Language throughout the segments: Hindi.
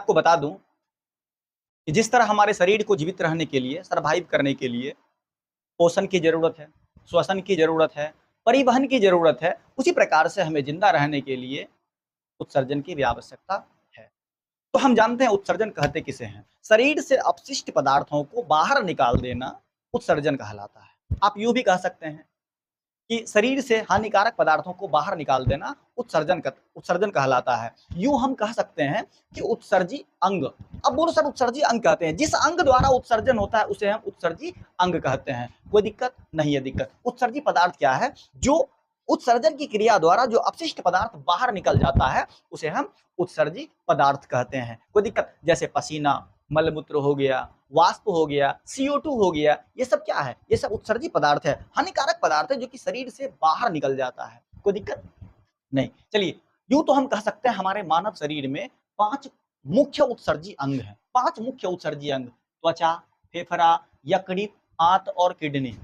आपको बता दूं कि जिस तरह हमारे शरीर को जीवित रहने के लिए, सर्वाइव करने के लिए पोषण की जरूरत है, श्वसन की जरूरत है, परिवहन की जरूरत है, उसी प्रकार से हमें जिंदा रहने के लिए उत्सर्जन की भी आवश्यकता है। तो हम जानते हैं उत्सर्जन कहते किसे हैं। शरीर से अपशिष्ट पदार्थों को बाहर निकाल देना उत्सर्जन कहलाता है। आप यूं भी कह सकते हैं कि शरीर से हानिकारक पदार्थों को बाहर निकाल देना उत्सर्जन कहलाता है। यूं हम कह सकते हैं कि उत्सर्जी अंग। अब बोलो सर, उत्सर्जी अंग कहते हैं जिस अंग द्वारा उत्सर्जन होता है उसे हम उत्सर्जी अंग कहते हैं। कोई दिक्कत नहीं है। दिक्कत उत्सर्जी पदार्थ क्या है? जो उत्सर्जन की क्रिया द्वारा जो अपशिष्ट पदार्थ बाहर निकल जाता है उसे हम उत्सर्जी पदार्थ कहते हैं। कोई दिक्कत? जैसे पसीना, मलमूत्र हो गया, वाष्प हो गया, CO2 हो गया, ये सब क्या है? ये सब उत्सर्जी पदार्थ है, हानिकारक पदार्थ है जो कि शरीर से बाहर निकल जाता है। कोई दिक्कत नहीं। चलिए, यूं तो हम कह सकते हैं हमारे मानव शरीर में 5 मुख्य उत्सर्जी अंग हैं। 5 मुख्य उत्सर्जी अंग: त्वचा, फेफड़ा, यकृत, आंत और किडनी।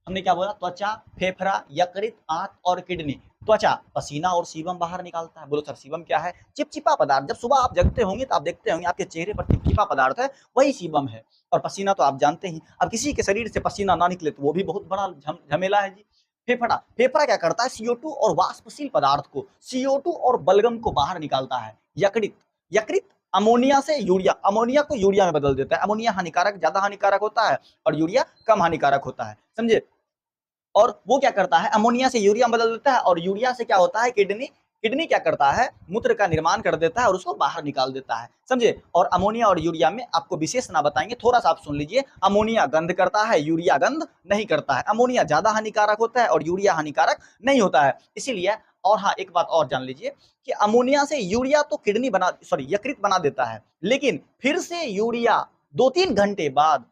हमने क्या बोला? त्वचा, फेफड़ा, यकृत, आंत और किडनी। त्वचा पसीना और सीबम बाहर निकालता है। बोलो सर, सीबम क्या है? चिपचिपा पदार्थ। जब सुबह आप जगते होंगे तो आप देखते होंगे आपके चेहरे पर चिपचिपा पदार्थ है, वही सीबम है। और पसीना तो आप जानते ही, अब किसी के शरीर से पसीना ना निकले तो वो भी बहुत बड़ा झमेला है जी। फेफड़ा, फेफड़ा क्या करता है? CO2 और वाष्पशील पदार्थ को, CO2 और बलगम को बाहर निकालता है। यकृत, यकृत अमोनिया से यूरिया, अमोनिया को यूरिया में बदल देता है। अमोनिया हानिकारक, ज्यादा हानिकारक होता है और यूरिया कम हानिकारक होता है, समझे? और वो क्या करता है? अमोनिया से यूरिया बदल देता है और यूरिया से क्या होता है? किडनी, किडनी क्या करता है? मूत्र का निर्माण कर देता है और उसको बाहर निकाल देता है, समझे? और अमोनिया और यूरिया में आपको विशेष ना बताएंगे, थोड़ा सा आप सुन लीजिए। अमोनिया गंध करता है, यूरिया गंध नहीं करता है। अमोनिया ज्यादा हानिकारक होता है और यूरिया हानिकारक नहीं होता है, इसीलिए। और हाँ, एक बात और जान लीजिए कि अमोनिया से यूरिया तो किडनी बना, सॉरी, यकृत बना देता है, लेकिन फिर से यूरिया 2-3 घंटे बाद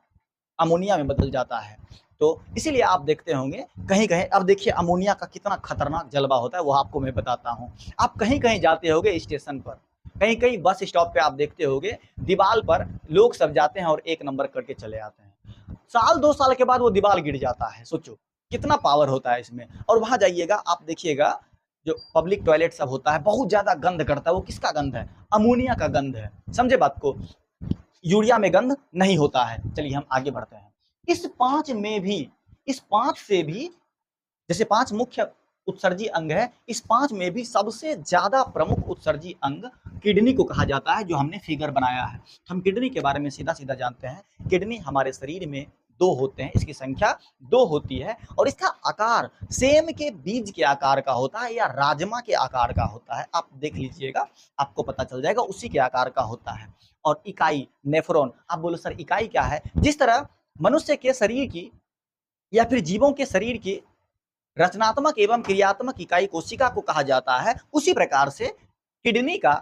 अमोनिया में बदल जाता है। तो इसीलिए आप देखते होंगे कहीं कहीं, अब देखिए अमोनिया का कितना खतरनाक जलवा होता है वो आपको मैं बताता हूँ। आप कहीं कहीं जाते होंगे स्टेशन पर, कहीं कहीं बस स्टॉप पे आप देखते होंगे दीवार पर लोग सब जाते हैं और 1 नंबर करके चले आते हैं। साल 2 साल के बाद वो दीवार गिर जाता है। सोचो कितना पावर होता है इसमें। और वहां जाइएगा, आप देखिएगा जो पब्लिक टॉयलेट सब होता है बहुत ज्यादा गंध करता है। वो किसका गंध है? अमोनिया का गंध है, समझे बात को? यूरिया में गंध नहीं होता है। चलिए हम आगे बढ़ते हैं। इस 5 में भी, इस 5 से भी, जैसे 5 मुख्य उत्सर्जी अंग है, इस 5 में भी सबसे ज्यादा प्रमुख उत्सर्जी अंग किडनी को कहा जाता है, जो हमने फिगर बनाया है। हम किडनी के बारे में सीधा सीधा जानते हैं। किडनी हमारे शरीर में 2 होते हैं, इसकी संख्या 2 होती है और इसका आकार सेम के बीज के आकार का होता है या राजमा के आकार का होता है। आप देख लीजिएगा, आपको पता चल जाएगा, उसी के आकार का होता है। और इकाई नेफ्रॉन। आप बोलो सर इकाई क्या है? जिस तरह मनुष्य के शरीर की या फिर जीवों के शरीर की रचनात्मक एवं क्रियात्मक इकाई कोशिका को कहा जाता है, उसी प्रकार से किडनी का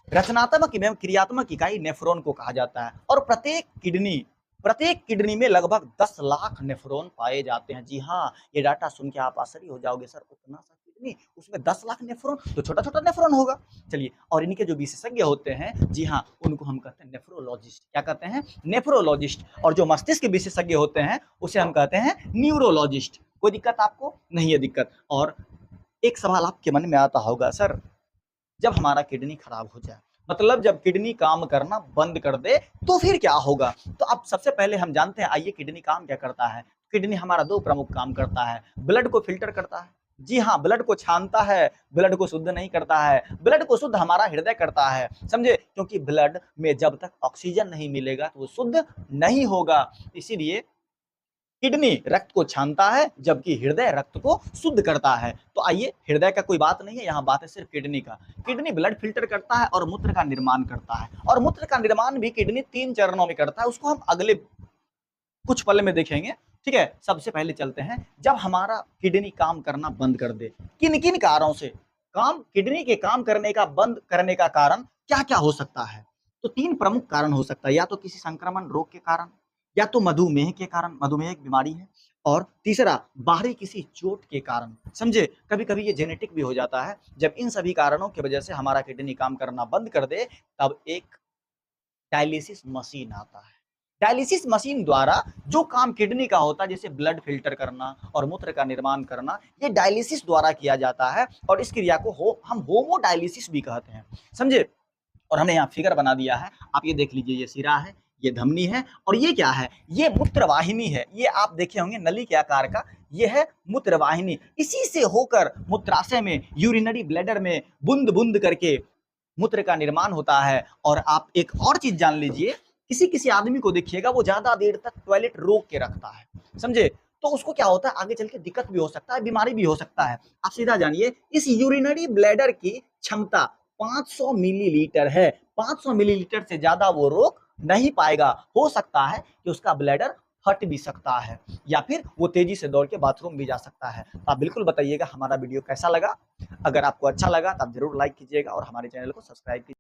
रचनात्मक एवं क्रियात्मक इकाई नेफ्रॉन को कहा जाता है। और प्रत्येक किडनी में लगभग 10 लाख नेफ्रॉन पाए जाते हैं। जी हाँ, ये डाटा सुन के आप आश्चर्य हो जाओगे, सर उतना सा किडनी, उसमें 10 लाख नेफ्रॉन, तो छोटा छोटा नेफ्रॉन होगा। चलिए, और इनके जो विशेषज्ञ होते हैं, जी हाँ, उनको हम कहते हैं नेफ्रोलॉजिस्ट। क्या कहते हैं? नेफ्रोलॉजिस्ट। और जो मस्तिष्क विशेषज्ञ होते हैं उसे हम कहते हैं न्यूरोलॉजिस्ट। कोई दिक्कत आपको नहीं है? दिक्कत। और एक सवाल आपके मन में आता होगा, सर जब हमारा किडनी खराब हो जाए, मतलब जब किडनी काम करना बंद कर दे तो फिर क्या होगा? तो अब सबसे पहले हम जानते हैं, आइए किडनी काम क्या करता है। किडनी हमारा 2 प्रमुख काम करता है। ब्लड को फिल्टर करता है, जी हाँ, ब्लड को छानता है, ब्लड को शुद्ध नहीं करता है। ब्लड को शुद्ध हमारा हृदय करता है, समझे? क्योंकि ब्लड में जब तक ऑक्सीजन नहीं मिलेगा तो वो शुद्ध नहीं होगा। इसीलिए किडनी रक्त को छानता है जबकि हृदय रक्त को शुद्ध करता है। तो आइए, हृदय का कोई बात नहीं है, यहाँ बात है सिर्फ किडनी का। किडनी ब्लड फिल्टर करता है और मूत्र का निर्माण करता है। और मूत्र का निर्माण भी किडनी 3 चरणों में करता है, उसको हम अगले कुछ पल में देखेंगे, ठीक है? सबसे पहले चलते हैं, जब हमारा किडनी काम करना बंद कर दे, किन किन कारणों से काम, किडनी के काम करने का बंद करने का कारण क्या क्या हो सकता है? तो 3 प्रमुख कारण हो सकता है। या तो किसी संक्रमण रोग के कारण, या तो मधुमेह के कारण, मधुमेह एक बीमारी है, और तीसरा बाहरी किसी चोट के कारण, समझे? कभी कभी ये जेनेटिक भी हो जाता है। जब इन सभी कारणों की वजह से हमारा किडनी काम करना बंद कर दे, तब एक डायलिसिस मशीन आता है। डायलिसिस मशीन द्वारा जो काम किडनी का होता है, जैसे ब्लड फिल्टर करना और मूत्र का निर्माण करना, ये डायलिसिस द्वारा किया जाता है। और इस क्रिया को हम होमोडायलिसिस भी कहते हैं, समझे? और हमने यहाँ फिगर बना दिया है, आप ये देख लीजिए, ये सिरा है, ये धमनी है और ये क्या है, ये मूत्रवाहिनी है। ये आप देखे होंगे नली के आकार का, ये है मूत्रवाहिनी। इसी से होकर मूत्राशय में, यूरिनरी ब्लैडर में बूंद बूंद करके मूत्र का निर्माण होता है। और आप एक और चीज जान लीजिए, किसी किसी आदमी को देखिएगा वो ज्यादा देर तक टॉयलेट रोक के रखता है, समझे, तो उसको क्या होता है, आगे चल के दिक्कत भी हो सकता है, बीमारी भी हो सकता है। आप सीधा जानिए, इस यूरिनरी ब्लैडर की क्षमता 500 मिलीलीटर है। 500 मिलीलीटर से ज्यादा वो रोक नहीं पाएगा। हो सकता है कि उसका ब्लैडर फट भी सकता है, या फिर वो तेजी से दौड़ के बाथरूम भी जा सकता है। आप बिल्कुल बताइएगा हमारा वीडियो कैसा लगा। अगर आपको अच्छा लगा तो आप जरूर लाइक कीजिएगा और हमारे चैनल को सब्सक्राइब कीजिए।